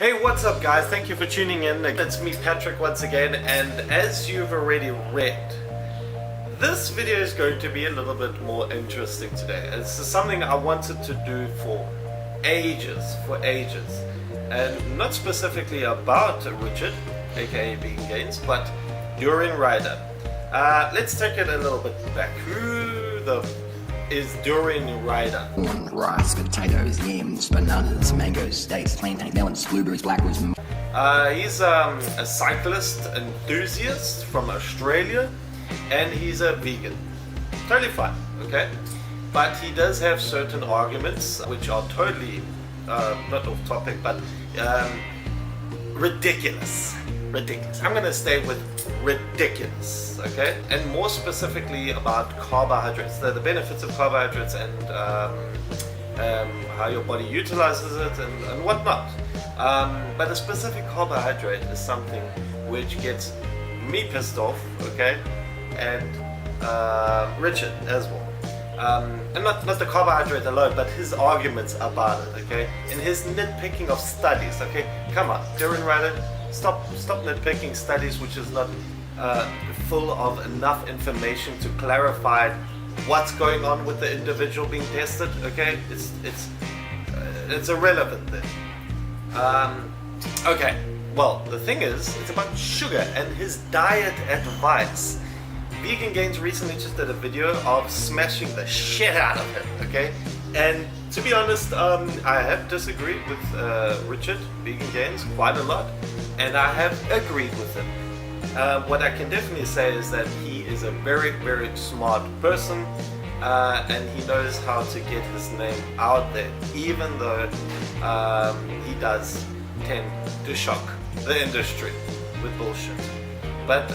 Hey, what's up guys? Thank you for tuning in. It's me, Patrick, once again, and as you've already read, this video is going to be a little bit more interesting today. This is something I wanted to do for ages, and not specifically about Richard, aka Vegan Gains, but Durianrider. Let's take it a little bit back. Who the is Durianrider? Corn, rice, potatoes, yams, bananas, mangoes, dates, plantain, melons, blueberries, blackberries. He's a cyclist enthusiast from Australia, and he's a vegan. Totally fine, okay? But he does have certain arguments which are totally, not off topic, but ridiculous. I'm gonna stay with ridiculous, okay? And more specifically about carbohydrates, the benefits of carbohydrates and how your body utilizes it and whatnot. But a specific carbohydrate is something which gets me pissed off, okay? And Richard as well. And not the carbohydrate alone, but his arguments about it, okay? And his nitpicking of studies, okay? Come on, Durianrider, stop nitpicking studies which is not full of enough information to clarify what's going on with the individual being tested, okay? It's irrelevant then. Okay, well, the thing is, it's about sugar and his diet advice. Vegan Gains recently just did a video of smashing the shit out of him, okay? And to be honest, I have disagreed with Richard, Vegan Gains, quite a lot, and I have agreed with him. What I can definitely say is that he is a very, very smart person, and he knows how to get his name out there, even though he does tend to shock the industry with bullshit. But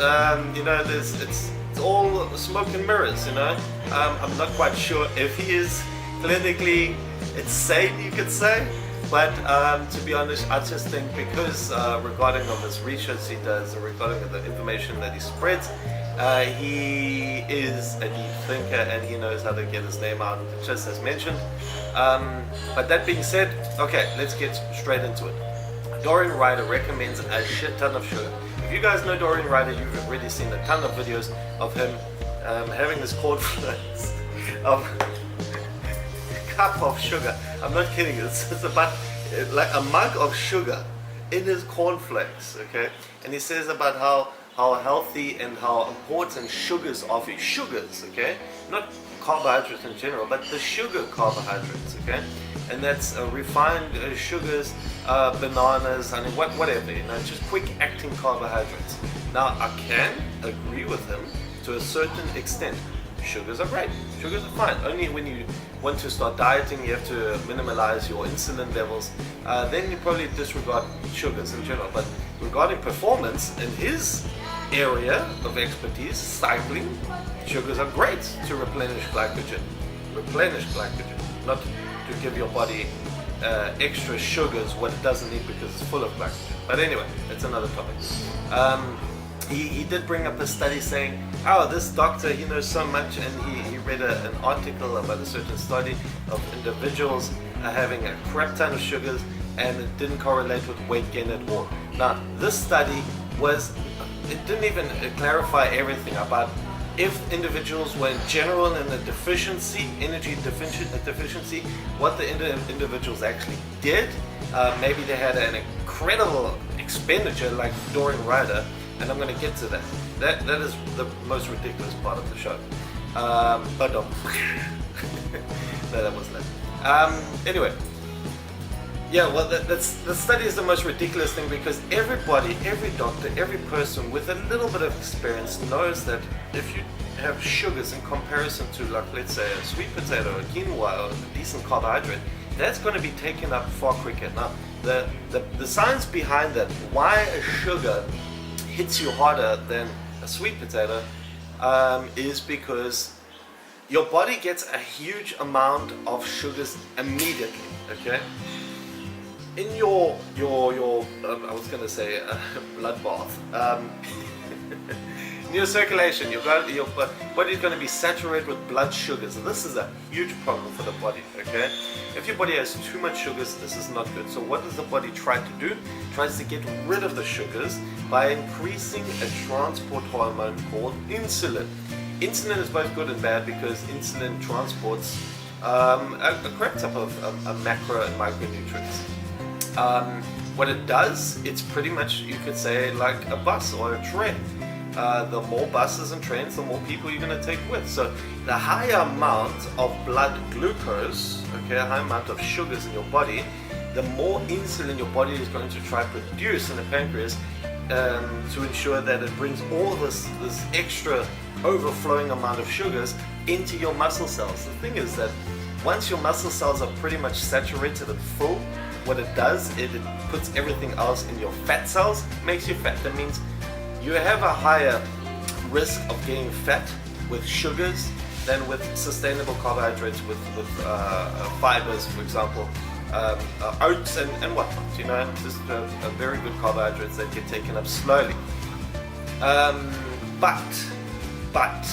you know, it's all smoke and mirrors, you know. I'm not quite sure if he is clinically insane, you could say, but to be honest, I just think because regarding of his research he does, regarding of the information that he spreads, he is a deep thinker and he knows how to get his name out, just as mentioned. But that being said, okay, let's get straight into it. Durianrider recommends a shit ton of sugar. If you guys know Durianrider, you've already seen a ton of videos of him having this cornflakes of a cup of sugar. I'm not kidding, it's about like a mug of sugar in his cornflakes, okay? And he says about how healthy and how important sugars are for you. Sugars, okay? Not carbohydrates in general, but the sugar carbohydrates, okay? And that's refined sugars, bananas, I mean, whatever, you know, just quick acting carbohydrates. Now, I can agree with him to a certain extent. Sugars are great, sugars are fine. Only when you want to start dieting, you have to minimize your insulin levels. Then you probably disregard sugars in general. But regarding performance, in his area of expertise, cycling, sugars are great to replenish glycogen. Not to give your body extra sugars what it doesn't need because it's full of glycogen. But anyway, that's another topic. He did bring up a study saying, oh, this doctor, he knows so much, and he read an article about a certain study of individuals having a crap ton of sugars, and it didn't correlate with weight gain at all. Now, this study it didn't even clarify everything about if individuals were in general in a deficiency, energy deficiency, what the individuals actually did. Maybe they had an incredible expenditure like Durianrider, and I'm going to get to that. That is the most ridiculous part of the show. But no, that wasn't it. Anyway, yeah, well, the study is the most ridiculous thing because everybody, every doctor, every person with a little bit of experience knows that if you have sugars in comparison to, like, let's say a sweet potato, a quinoa, or a decent carbohydrate, that's going to be taken up far quicker. Now, the science behind that, why a sugar hits you harder than a sweet potato, is because your body gets a huge amount of sugars immediately, okay? In your I was gonna say bloodbath. Your circulation, your body's going to be saturated with blood sugars. This is a huge problem for the body, okay? If your body has too much sugars, this is not good. So what does the body try to do? It tries to get rid of the sugars by increasing a transport hormone called insulin. Insulin is both good and bad because insulin transports a correct type of macro and micronutrients. What it does, it's pretty much, you could say, like a bus or a train. The more buses and trains, the more people you're going to take with. So the higher amount of blood glucose, okay, a high amount of sugars in your body, the more insulin your body is going to try to produce in the pancreas to ensure that it brings all this extra overflowing amount of sugars into your muscle cells. The thing is that once your muscle cells are pretty much saturated and full, what it does is it puts everything else in your fat cells, makes you fat. That means you have a higher risk of getting fat with sugars than with sustainable carbohydrates, with fibers, for example, oats and whatnot. You know, just a very good carbohydrates that get taken up slowly. But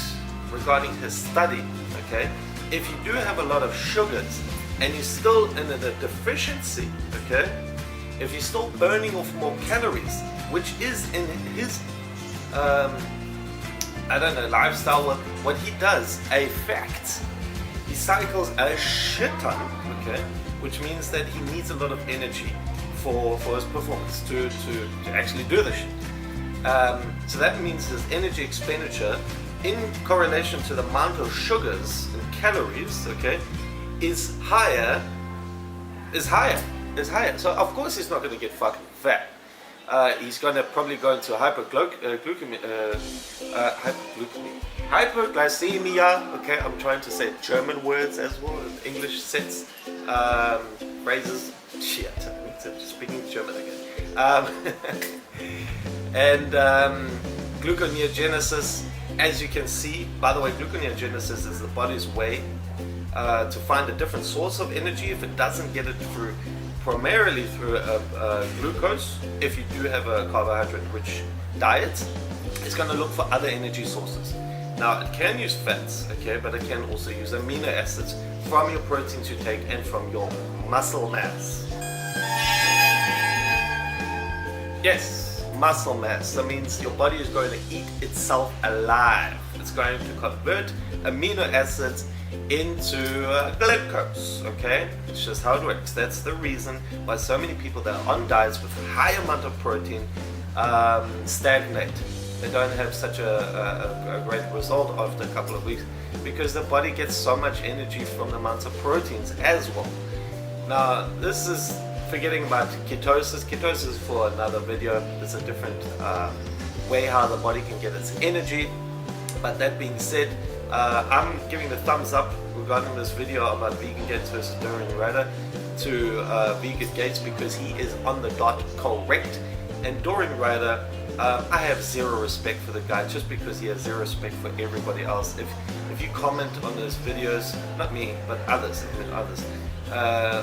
regarding his study, okay, if you do have a lot of sugars and you're still in a deficiency, okay, if you're still burning off more calories, which is in his I don't know, lifestyle, what he does, a fact, he cycles a shit ton, okay, which means that he needs a lot of energy for his performance to actually do the shit. So that means his energy expenditure in correlation to the amount of sugars and calories, okay, is higher. So of course he's not going to get fucking fat. He's going to probably go into hyperglycemia. Okay, I'm trying to say German words as well, English sets, phrases. Shit, I'm speaking German again. And gluconeogenesis, as you can see. By the way, gluconeogenesis is the body's way to find a different source of energy if it doesn't get it primarily through glucose. If you do have a carbohydrate-rich diet, it's going to look for other energy sources. Now, it can use fats, okay, but it can also use amino acids from your proteins you take and from your muscle mass. Yes, muscle mass. That means your body is going to eat itself alive. It's going to convert amino acids into glucose, okay? It's just how it works. That's the reason why so many people that are on diets with high amount of protein stagnate. They don't have such a great result after a couple of weeks because the body gets so much energy from the amounts of proteins as well. Now, this is forgetting about ketosis. Ketosis is for another video. It's a different way how the body can get its energy. But that being said, I'm giving the thumbs up regarding this video about Vegan Gates versus Durianrider to Vegan Gates because he is on the dot correct. And Durianrider, I have zero respect for the guy just because he has zero respect for everybody else. If you comment on his videos, not me, but others,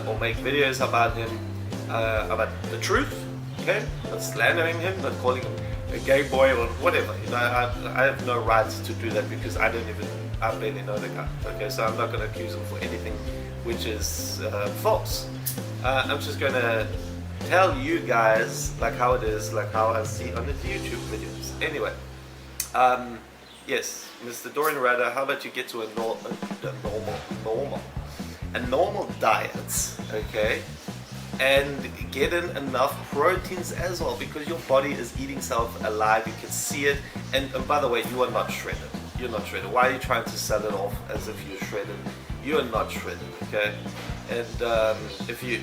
or make videos about him, about the truth, okay, not slandering him, not calling him a gay boy or whatever, you know, I have no rights to do that because I barely know the guy, okay, so I'm not going to accuse him for anything which is false. I'm just going to tell you guys like how it is, like how I see on the YouTube videos. Anyway, yes, Mr. Durianrider, how about you get to a normal diet, okay? And get in enough proteins as well because your body is eating itself alive. You can see it. And by the way, you are not shredded. You're not shredded. Why are you trying to sell it off as if you're shredded? You are not shredded, okay? And if you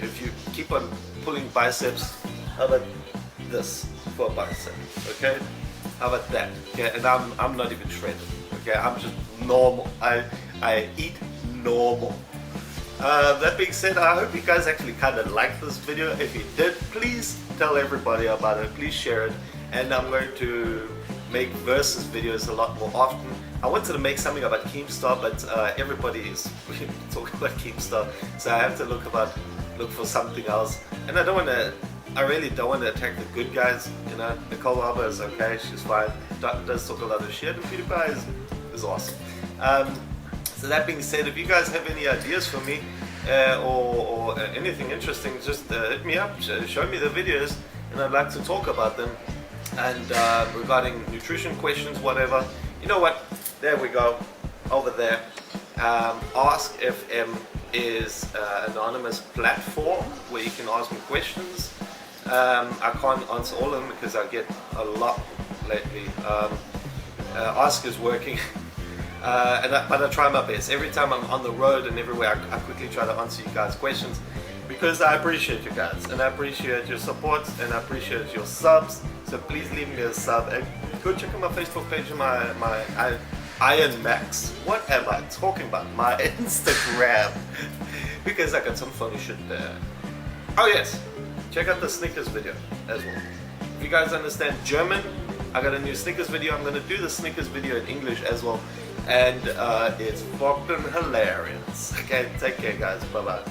keep on pulling biceps, how about this for a bicep, okay? How about that, okay? And I'm not even shredded, okay? I'm just normal. I eat normal. That being said, I hope you guys actually kind of liked this video. If you did, please tell everybody about it. Please share it. And I'm going to make versus videos a lot more often. I wanted to make something about Keemstar, but everybody is talking about Keemstar, so I have to look for something else. And I really don't want to attack the good guys. You know, Nicole Alba is okay, she's fine, does talk a lot of shit, and PewDiePie is awesome. So that being said, if you guys have any ideas for me, or anything interesting, just hit me up, show me the videos, and I'd like to talk about them. And regarding nutrition questions, whatever, you know what, there we go, over there. Ask FM is an anonymous platform where you can ask me questions. I can't answer all of them because I get a lot lately. Ask is working. But I try my best. Every time I'm on the road and everywhere, I quickly try to answer you guys' questions, because I appreciate you guys, and I appreciate your support, and I appreciate your subs. So please leave me a sub, and go check out my Facebook page and my Iron Max. What am I talking about? My Instagram, because I got some funny shit there. Oh yes, check out the Snickers video as well. If you guys understand German, I got a new Snickers video. I'm gonna do the Snickers video in English as well, and it's fucking hilarious. Okay, take care guys, bye bye.